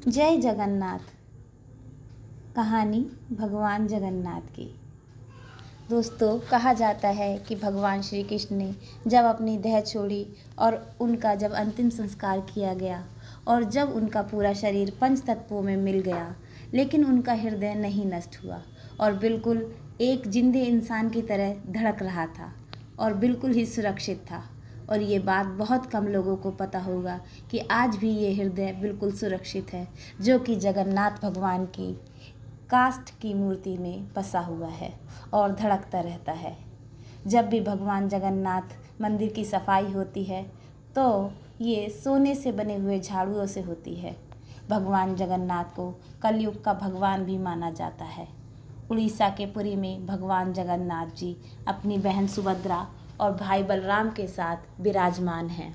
जय जगन्नाथ। कहानी भगवान जगन्नाथ की। दोस्तों, कहा जाता है कि भगवान श्री कृष्ण ने जब अपनी देह छोड़ी और उनका जब अंतिम संस्कार किया गया और जब उनका पूरा शरीर पंच तत्वों में मिल गया, लेकिन उनका हृदय नहीं नष्ट हुआ और बिल्कुल एक जिंदे इंसान की तरह धड़क रहा था और बिल्कुल ही सुरक्षित था। और ये बात बहुत कम लोगों को पता होगा कि आज भी ये हृदय बिल्कुल सुरक्षित है, जो कि जगन्नाथ भगवान की काष्ठ की मूर्ति में बसा हुआ है और धड़कता रहता है। जब भी भगवान जगन्नाथ मंदिर की सफाई होती है तो ये सोने से बने हुए झाड़ुओं से होती है। भगवान जगन्नाथ को कलयुग का भगवान भी माना जाता है। उड़ीसा के पुरी में भगवान जगन्नाथ जी अपनी बहन सुभद्रा और भाई बलराम के साथ विराजमान हैं।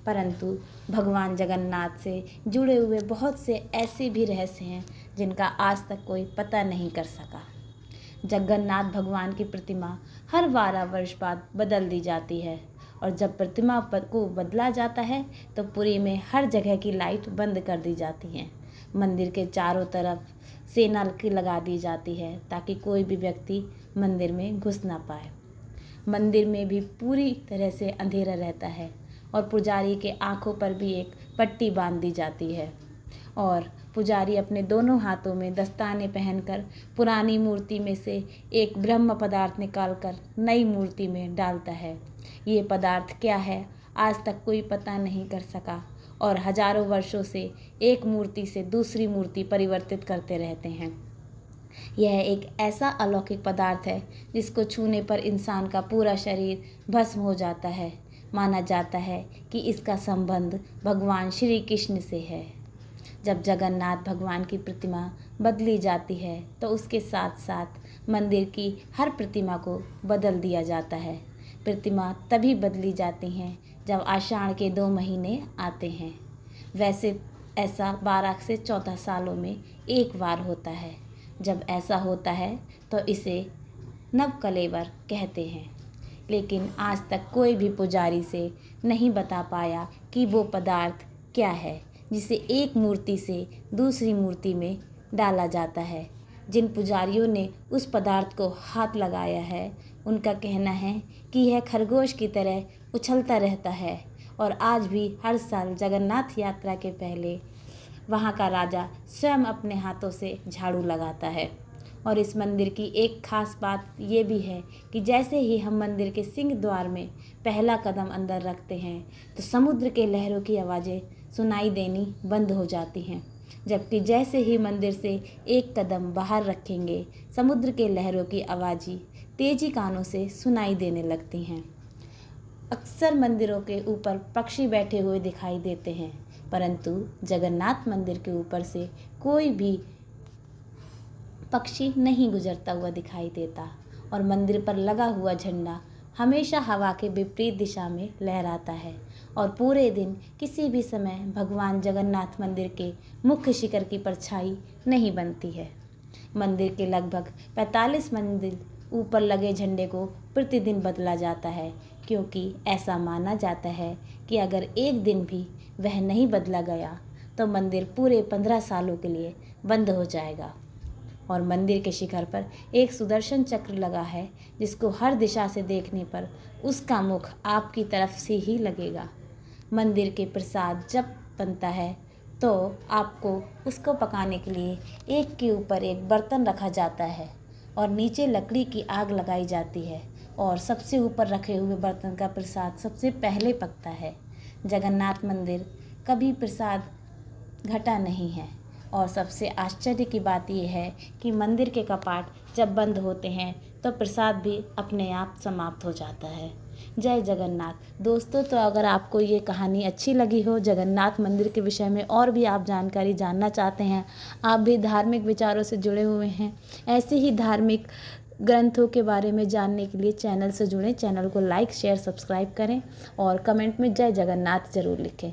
परंतु भगवान जगन्नाथ से जुड़े हुए बहुत से ऐसे भी रहस्य हैं जिनका आज तक कोई पता नहीं कर सका। जगन्नाथ भगवान की प्रतिमा हर 12 वर्ष बाद बदल दी जाती है और जब प्रतिमा को बदला जाता है तो पुरी में हर जगह की लाइट बंद कर दी जाती हैं। मंदिर के चारों तरफ सेना की लगा दी जाती है ताकि कोई भी व्यक्ति मंदिर में घुस ना पाए। मंदिर में भी पूरी तरह से अंधेरा रहता है और पुजारी के आंखों पर भी एक पट्टी बांध दी जाती है और पुजारी अपने दोनों हाथों में दस्ताने पहनकर पुरानी मूर्ति में से एक ब्रह्म पदार्थ निकालकर नई मूर्ति में डालता है। ये पदार्थ क्या है आज तक कोई पता नहीं कर सका और हजारों वर्षों से एक मूर्ति से दूसरी मूर्ति परिवर्तित करते रहते हैं। यह एक ऐसा अलौकिक पदार्थ है जिसको छूने पर इंसान का पूरा शरीर भस्म हो जाता है। माना जाता है कि इसका संबंध भगवान श्री कृष्ण से है। जब जगन्नाथ भगवान की प्रतिमा बदली जाती है तो उसके साथ साथ मंदिर की हर प्रतिमा को बदल दिया जाता है। प्रतिमा तभी बदली जाती हैं जब आषाढ़ के 2 महीने आते हैं। वैसे ऐसा 12 से 14 सालों में एक बार होता है। जब ऐसा होता है तो इसे नवकलेवर कहते हैं, लेकिन आज तक कोई भी पुजारी से नहीं बता पाया कि वो पदार्थ क्या है जिसे एक मूर्ति से दूसरी मूर्ति में डाला जाता है। जिन पुजारियों ने उस पदार्थ को हाथ लगाया है उनका कहना है कि यह खरगोश की तरह उछलता रहता है और आज भी हर साल जगन्नाथ यात्रा के पहले वहाँ का राजा स्वयं अपने हाथों से झाड़ू लगाता है। और इस मंदिर की एक खास बात ये भी है कि जैसे ही हम मंदिर के सिंह द्वार में पहला कदम अंदर रखते हैं तो समुद्र के लहरों की आवाज़ें सुनाई देनी बंद हो जाती हैं, जबकि जैसे ही मंदिर से एक कदम बाहर रखेंगे समुद्र के लहरों की आवाज़ें तेजी कानों से सुनाई देने लगती हैं। अक्सर मंदिरों के ऊपर पक्षी बैठे हुए दिखाई देते हैं, परंतु जगन्नाथ मंदिर के ऊपर से कोई भी पक्षी नहीं गुजरता हुआ दिखाई देता और मंदिर पर लगा हुआ झंडा हमेशा हवा के विपरीत दिशा में लहराता है और पूरे दिन किसी भी समय भगवान जगन्नाथ मंदिर के मुख्य शिखर की परछाई नहीं बनती है। मंदिर के लगभग 45 मंजिल ऊपर लगे झंडे को प्रतिदिन बदला जाता है, क्योंकि ऐसा माना जाता है कि अगर एक दिन भी वह नहीं बदला गया तो मंदिर पूरे 15 सालों के लिए बंद हो जाएगा। और मंदिर के शिखर पर एक सुदर्शन चक्र लगा है जिसको हर दिशा से देखने पर उसका मुख आपकी तरफ से ही लगेगा। मंदिर के प्रसाद जब बनता है तो आपको उसको पकाने के लिए एक के ऊपर एक बर्तन रखा जाता है और नीचे लकड़ी की आग लगाई जाती है और सबसे ऊपर रखे हुए बर्तन का प्रसाद सबसे पहले पकता है। जगन्नाथ मंदिर कभी प्रसाद घटा नहीं है और सबसे आश्चर्य की बात यह है कि मंदिर के कपाट जब बंद होते हैं तो प्रसाद भी अपने आप समाप्त हो जाता है। जय जगन्नाथ। दोस्तों, तो अगर आपको ये कहानी अच्छी लगी हो, जगन्नाथ मंदिर के विषय में और भी आप जानकारी जानना चाहते हैं, आप भी धार्मिक विचारों से जुड़े हुए हैं, ऐसे ही धार्मिक ग्रंथों के बारे में जानने के लिए चैनल से जुड़ें। चैनल को लाइक शेयर सब्सक्राइब करें और कमेंट में जय जगन्नाथ ज़रूर लिखें।